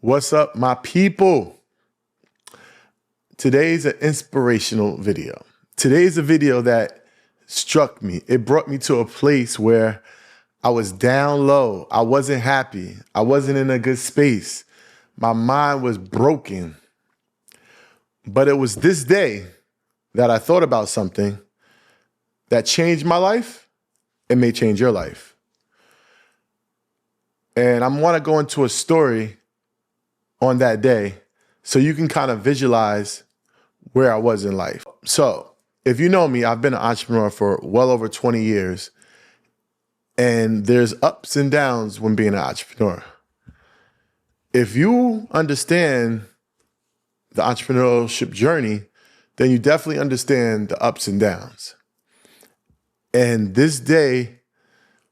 What's up, my people? Today's an inspirational video. Today's a video that struck me. It brought me to a place where I was down low. I wasn't happy. I wasn't in a good space. My mind was broken. But it was this day that I thought about something that changed my life. It may change your life. And I want to go into a story on that day so you can kind of visualize where I was in life. So if you know me, I've been an entrepreneur for well over 20 years, and there's ups and downs when being an entrepreneur. If you understand the entrepreneurship journey, then you definitely understand the ups and downs. And this day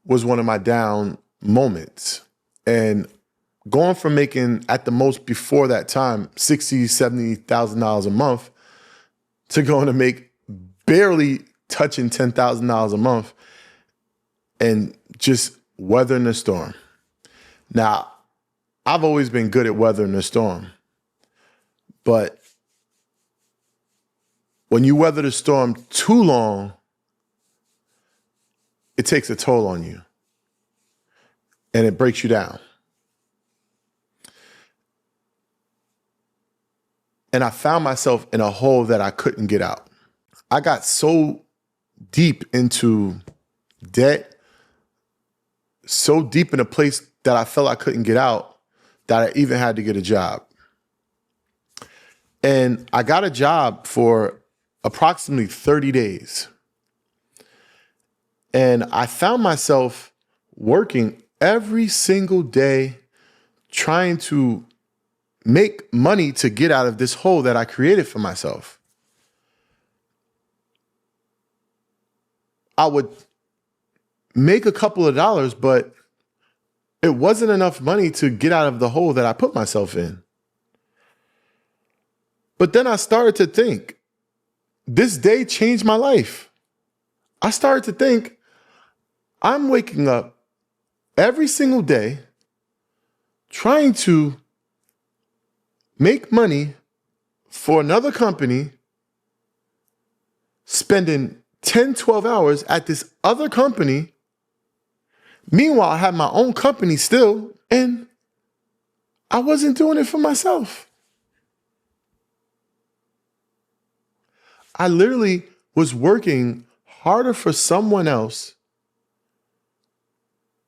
was one of my down moments. And going from making, at the most before that time, $60,000, $70,000 a month to going to make barely touching $10,000 a month and just weathering the storm. Now, I've always been good at weathering the storm, but when you weather the storm too long, it takes a toll on you and it breaks you down. And I found myself in a hole that I couldn't get out. I got so deep into debt, so deep in a place that I felt I couldn't get out, that I even had to get a job. And I got a job for approximately 30 days. And I found myself working every single day, trying to make money to get out of this hole that I created for myself. I would make a couple of dollars, but it wasn't enough money to get out of the hole that I put myself in. But then I started to think, this day changed my life. I started to think, I'm waking up every single day trying to make money for another company, spending 10, 12 hours at this other company. Meanwhile, I had my own company still, and I wasn't doing it for myself. I literally was working harder for someone else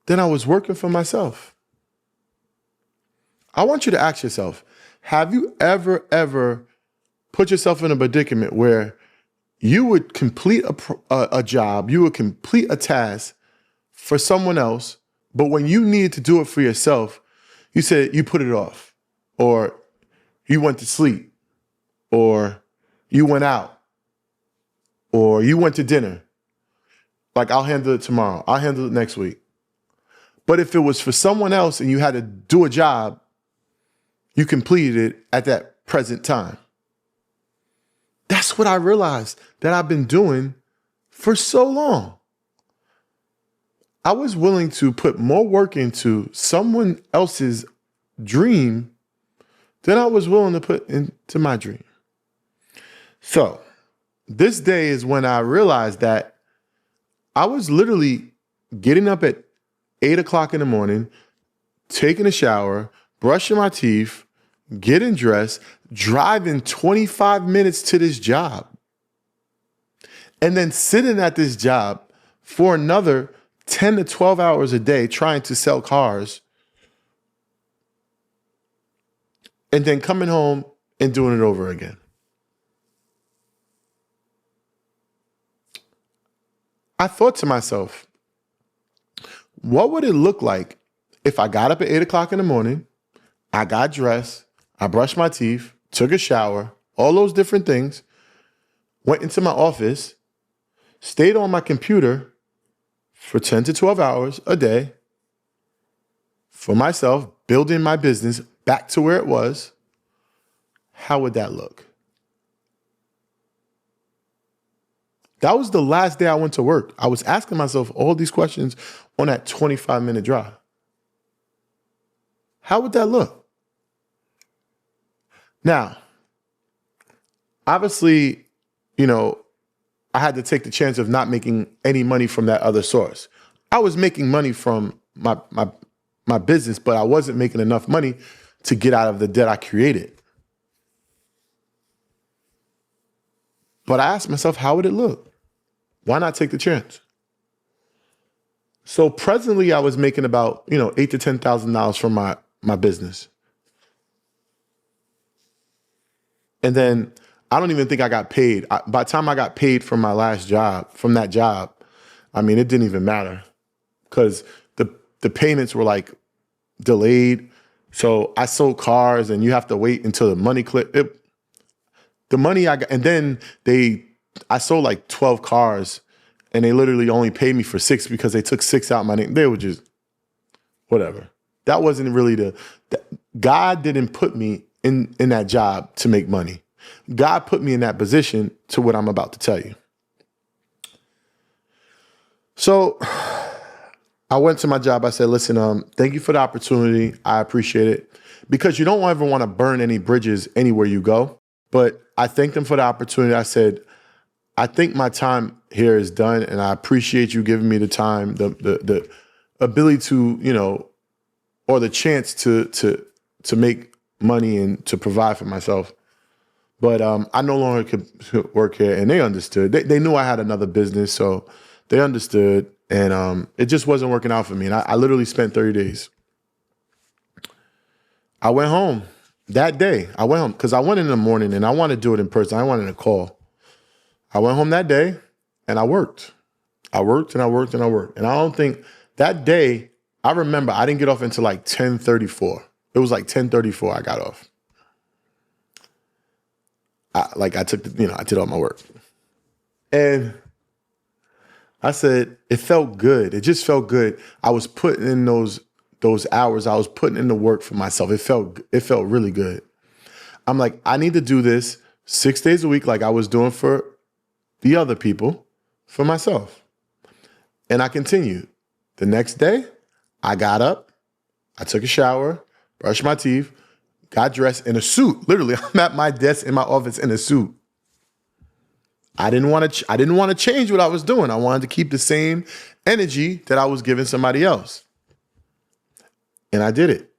than I was working for myself. I want you to ask yourself, have you ever put yourself in a predicament where you would complete a job, you would complete a task for someone else, but when you needed to do it for yourself, you said you put it off, or you went to sleep, or you went out, or you went to dinner. Like, I'll handle it tomorrow. I'll handle it next week. But if it was for someone else and you had to do a job, you completed it at that present time. That's what I realized that I've been doing for so long. I was willing to put more work into someone else's dream than I was willing to put into my dream. So this day is when I realized that I was literally getting up at 8 o'clock in the morning, taking a shower, brushing my teeth, getting dressed, driving 25 minutes to this job, and then sitting at this job for another 10 to 12 hours a day trying to sell cars, and then coming home and doing it over again. I thought to myself, what would it look like if I got up at 8 o'clock in the morning, I got dressed, I brushed my teeth, took a shower, all those different things, went into my office, stayed on my computer for 10 to 12 hours a day for myself, building my business back to where it was? How would that look? That was the last day I went to work. I was asking myself all these questions on that 25-minute drive. How would that look? Now, obviously, you know, I had to take the chance of not making any money from that other source. I was making money from my business, but I wasn't making enough money to get out of the debt I created. But I asked myself, how would it look? Why not take the chance? So presently I was making about, $8,000 to $10,000 from my business. And then I don't even think I got paid. By the time I got paid from my last job, from that job, I mean, it didn't even matter because the payments were like delayed. So I sold cars and you have to wait until the money clip. The money I got, and then I sold like 12 cars and they literally only paid me for 6 because they took 6 out my name. They were just, whatever. That wasn't really God didn't put me in that job to make money. God put me in that position to what I'm about to tell you. So I went to my job. I said, listen, thank you for the opportunity. I appreciate it. Because you don't ever want to burn any bridges anywhere you go. But I thanked them for the opportunity. I said, I think my time here is done, and I appreciate you giving me the time, the ability to, or the chance to make money and to provide for myself. But I no longer could work here, and they understood. They knew I had another business, so they understood, and it just wasn't working out for me. And I literally spent 30 days. I went home that day. I went home because I went in the morning, and I wanted to do it in person. I wanted to call. I went home that day, and I worked. I worked, and I worked, and I worked. And I don't think that day, I remember I didn't get off until like 10:34. It was like 10:34 I got off. I took I did all my work. And I said, it felt good. It just felt good. I was putting in those hours. I was putting in the work for myself. It felt really good. I'm like, I need to do this 6 days a week like I was doing for the other people, for myself. And I continued. The next day, I got up, I took a shower, brushed my teeth, got dressed in a suit. Literally, I'm at my desk in my office in a suit. I didn't want to change what I was doing. I wanted to keep the same energy that I was giving somebody else. And I did it.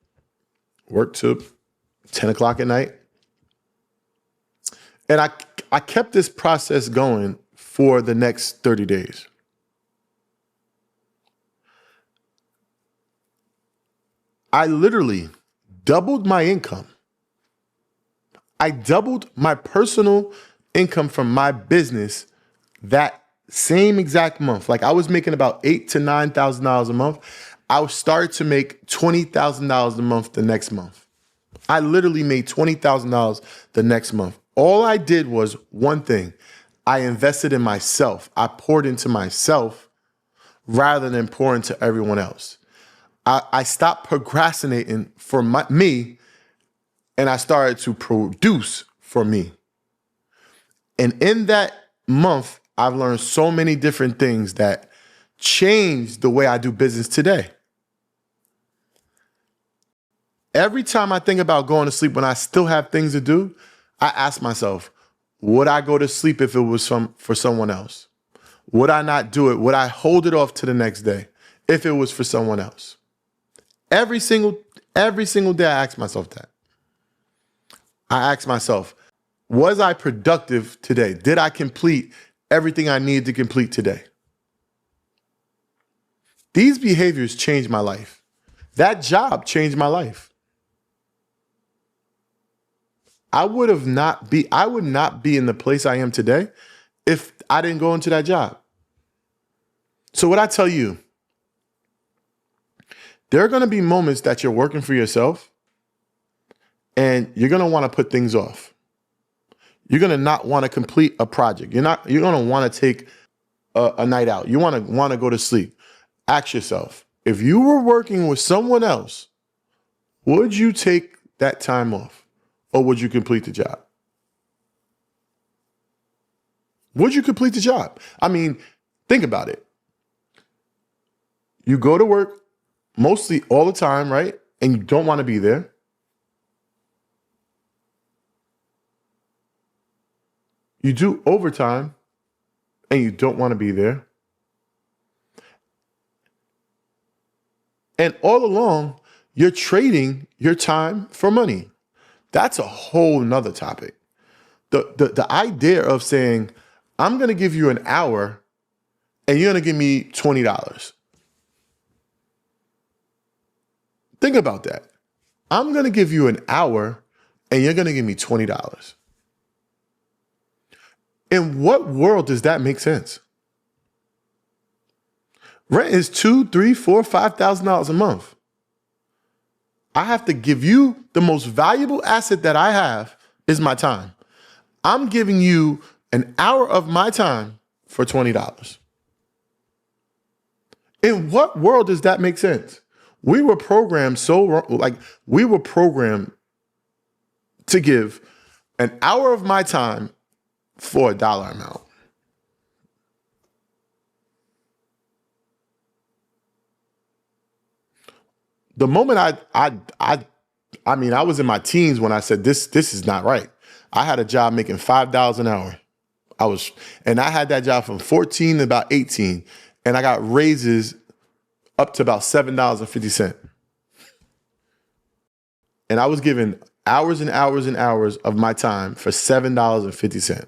Worked till 10 o'clock at night. And I kept this process going for the next 30 days. I literally doubled my income. I doubled my personal income from my business that same exact month. Like I was making about $8,000 to $9,000 a month. I started to make $20,000 a month the next month. I literally made $20,000 the next month. All I did was one thing. I invested in myself. I poured into myself rather than pouring to everyone else. I stopped procrastinating for me, and I started to produce for me. And in that month, I've learned so many different things that changed the way I do business today. Every time I think about going to sleep when I still have things to do, I ask myself, would I go to sleep if it was for someone else? Would I not do it? Would I hold it off to the next day if it was for someone else? Every single day I ask myself that. I ask myself, was I productive today? Did I complete everything I needed to complete today? These behaviors changed my life. That job changed my life. I would not be in the place I am today if I didn't go into that job. So what I tell you, there are going to be moments that you're working for yourself and you're going to want to put things off. You're going to not want to complete a project. You're going to want to take a night out. You want to go to sleep. Ask yourself, if you were working with someone else, would you take that time off or would you complete the job? Would you complete the job? I mean, think about it. You go to work mostly all the time, right? And you don't want to be there. You do overtime and you don't want to be there. And all along, you're trading your time for money. That's a whole nother topic. The idea of saying, I'm going to give you an hour and you're going to give me $20. Think about that. I'm going to give you an hour and you're going to give me $20. In what world does that make sense? Rent is $2,000, $3,000, $4,000, $5,000 a month. I have to give you the most valuable asset that I have is my time. I'm giving you an hour of my time for $20. In what world does that make sense? We were programmed we were programmed to give an hour of my time for a dollar amount. The moment I was in my teens when I said this is not right. I had a job making $5 an hour. I had that job from 14 to about 18, and I got raises up to about $7.50. And I was given hours and hours and hours of my time for $7.50.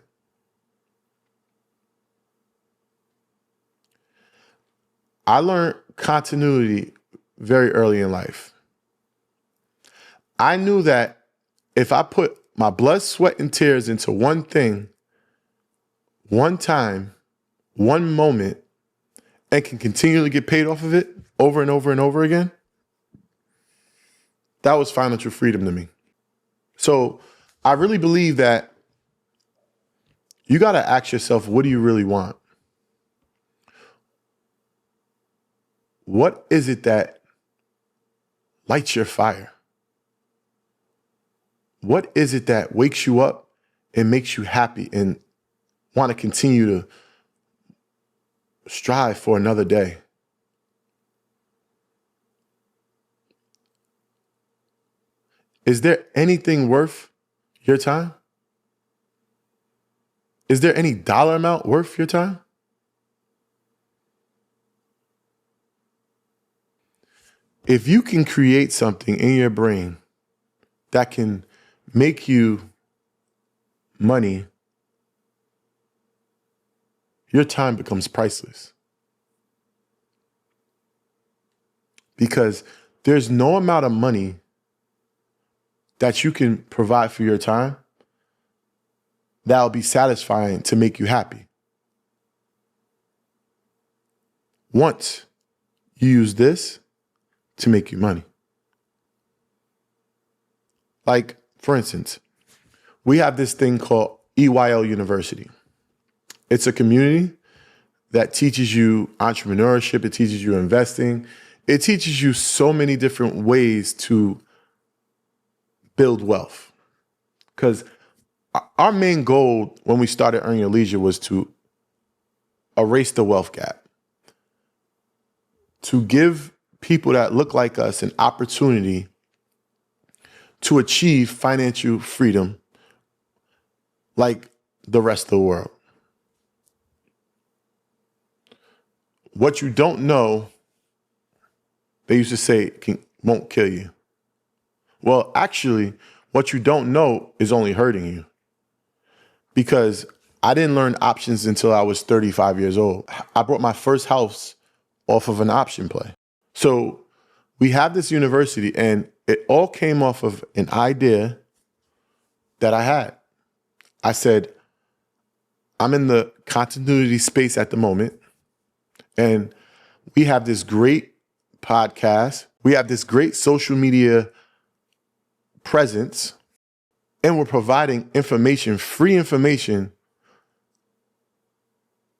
I learned continuity very early in life. I knew that if I put my blood, sweat, and tears into one thing, one time, one moment, and can continually get paid off of it over and over and over again, that was financial freedom to me. So I really believe that you got to ask yourself, what do you really want? What is it that lights your fire? What is it that wakes you up and makes you happy and want to continue to strive for another day? Is there anything worth your time? Is there any dollar amount worth your time? If you can create something in your brain that can make you money, your time becomes priceless. Because there's no amount of money that you can provide for your time that'll be satisfying to make you happy. Once you use this to make you money. Like, for instance, we have this thing called EYL University. It's a community that teaches you entrepreneurship. It teaches you investing. It teaches you so many different ways to build wealth. Because our main goal when we started Earn Your Leisure was to erase the wealth gap. To give people that look like us an opportunity to achieve financial freedom like the rest of the world. What you don't know, they used to say, won't kill you. Well, actually, what you don't know is only hurting you. Because I didn't learn options until I was 35 years old. I bought my first house off of an option play. So we have this university, and it all came off of an idea that I had. I said, I'm in the continuity space at the moment, and we have this great podcast. We have this great social media presence, and we're providing information, free information,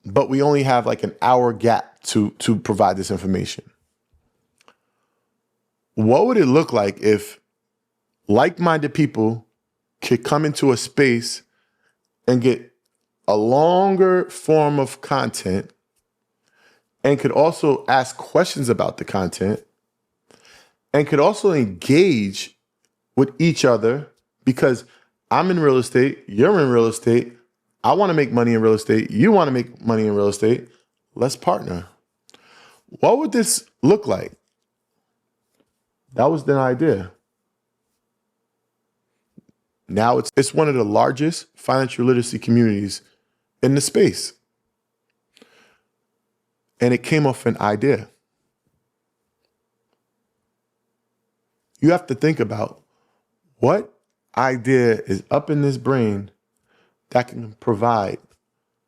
but we only have like an hour gap to provide this information. What would it look like if like-minded people could come into a space and get a longer form of content and could also ask questions about the content and could also engage with each other? Because I'm in real estate, you're in real estate, I want to make money in real estate. You want to make money in real estate. Let's partner. What would this look like? That was the idea. Now it's one of the largest financial literacy communities in the space. And it came off an idea. You have to think about what idea is up in this brain that can provide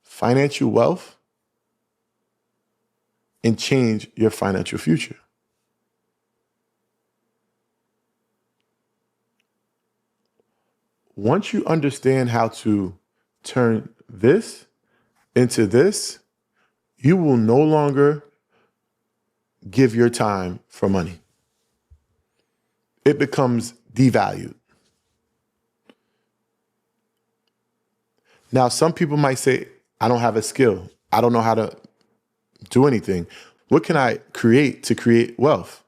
financial wealth and change your financial future. Once you understand how to turn this into this, you will no longer give your time for money. It becomes devalued. Now, some people might say, I don't have a skill. I don't know how to do anything. What can I create to create wealth?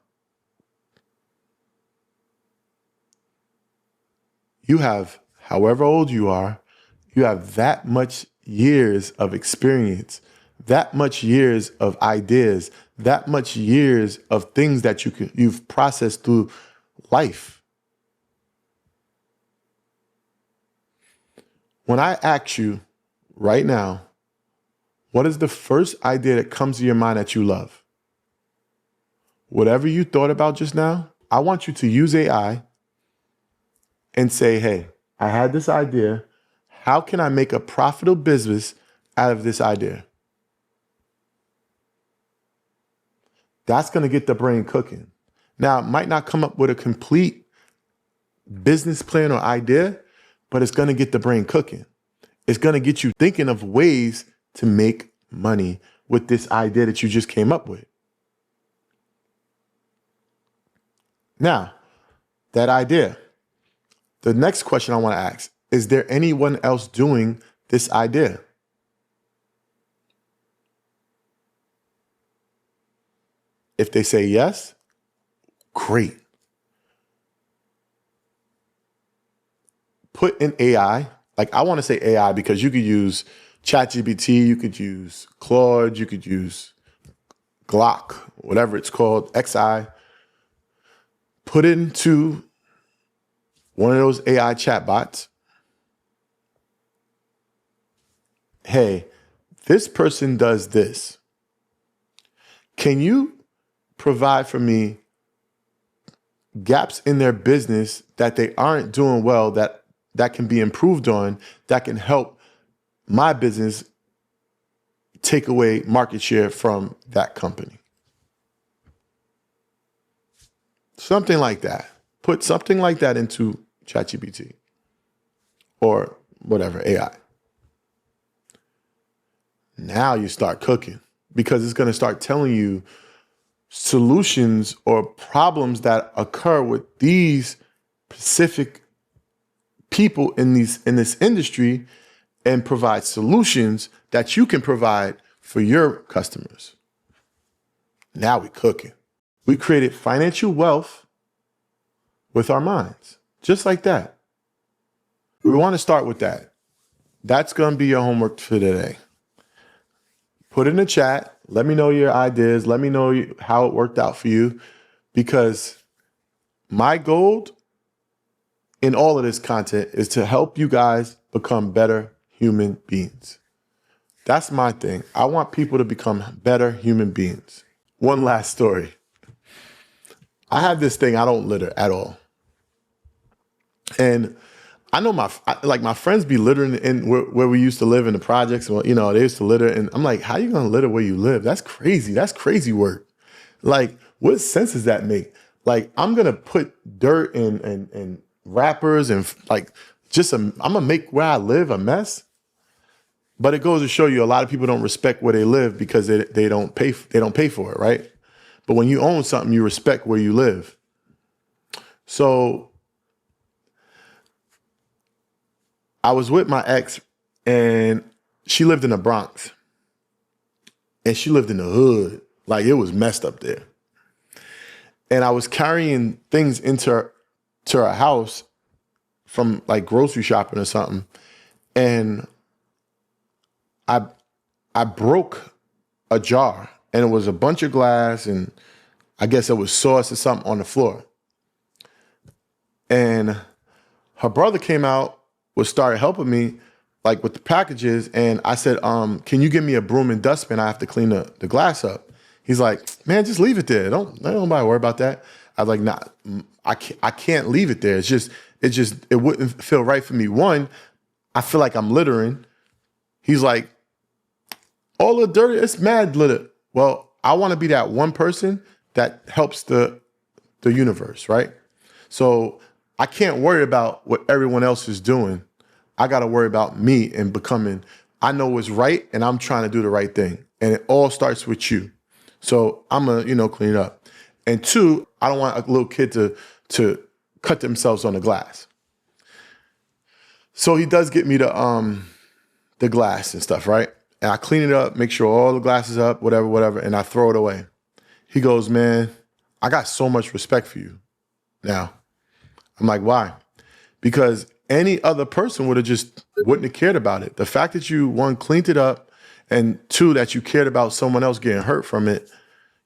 You have, however old you are, you have that much years of experience, that much years of ideas, that much years of things that you've processed through life. When I ask you right now, what is the first idea that comes to your mind that you love? Whatever you thought about just now, I want you to use AI and say, hey, I had this idea. How can I make a profitable business out of this idea? That's going to get the brain cooking. Now, it might not come up with a complete business plan or idea, but it's going to get the brain cooking. It's going to get you thinking of ways to make money with this idea that you just came up with. Now, that idea. The next question I want to ask, is there anyone else doing this idea? If they say yes, great. Put in AI, like I want to say AI because you could use ChatGPT, you could use Claude, you could use Glock, whatever it's called, XI. Put it into one of those AI chatbots. Hey, this person does this. Can you provide for me gaps in their business that they aren't doing well, that can be improved on, that can help my business take away market share from that company? Something like that. Put something like that into ChatGPT or whatever, AI. Now you start cooking because it's going to start telling you solutions or problems that occur with these specific people in this industry and provide solutions that you can provide for your customers. Now we're cooking. We created financial wealth with our minds, just like that. We want to start with that. That's going to be your homework for today. Put it in the chat. Let me know your ideas. Let me know how it worked out for you, because my goal in all of this content is to help you guys become better human beings. That's my thing. I want people to become better human beings. One last story. I have this thing, I don't litter at all. And I know my friends be littering in where we used to live in the projects. Well, they used to litter, and I'm like, how you gonna litter where you live? That's crazy. That's crazy work. Like, what sense does that make? Like, I'm gonna put dirt and wrappers and I'm gonna make where I live a mess. But it goes to show you a lot of people don't respect where they live because they don't pay for it, right? But when you own something, you respect where you live. So I was with my ex, and she lived in the Bronx, and she lived in the hood. Like, it was messed up there. And I was carrying things into her house from like grocery shopping or something. And I I broke a jar, and it was a bunch of glass, and I guess it was sauce or something on the floor. And her brother came out, started helping me like with the packages, and I said, can you give me a broom and dustpan? I have to clean the glass up. He's like, man, just leave it there. Don't nobody worry about that. I was like, nah, I can't leave it there. It wouldn't feel right for me. One, I feel like I'm littering. He's like, all the dirty, it's mad litter. Well, I want to be that one person that helps the universe, right? So I can't worry about what everyone else is doing. I got to worry about me and becoming, I know what's right, and I'm trying to do the right thing. And it all starts with you. So I'm going to, clean it up. And two, I don't want a little kid to cut themselves on the glass. So he does get me the glass and stuff, right? And I clean it up, make sure all the glass is up, whatever, and I throw it away. He goes, man, I got so much respect for you now. I'm like, why? Because any other person wouldn't have cared about it. The fact that you, one, cleaned it up, and two, that you cared about someone else getting hurt from it,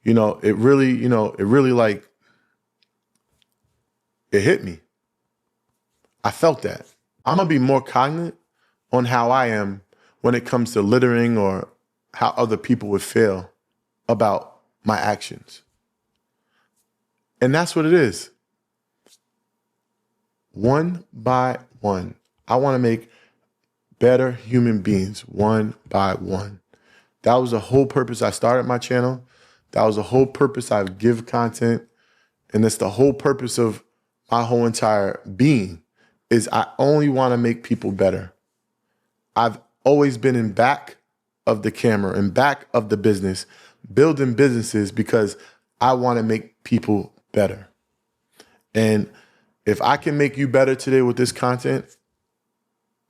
it really like, it hit me. I felt that. I'm going to be more cognizant on how I am when it comes to littering or how other people would feel about my actions. And that's what it is. One by one. I want to make better human beings one by one. That was the whole purpose I started my channel. That was the whole purpose I give content. And that's the whole purpose of my whole entire being, is I only want to make people better. I've always been in back of the camera, in back of the business, building businesses because I want to make people better. And if I can make you better today with this content,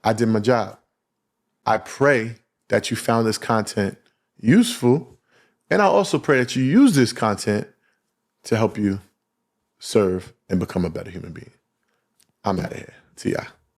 I did my job. I pray that you found this content useful. And I also pray that you use this content to help you serve and become a better human being. I'm out of here. See ya.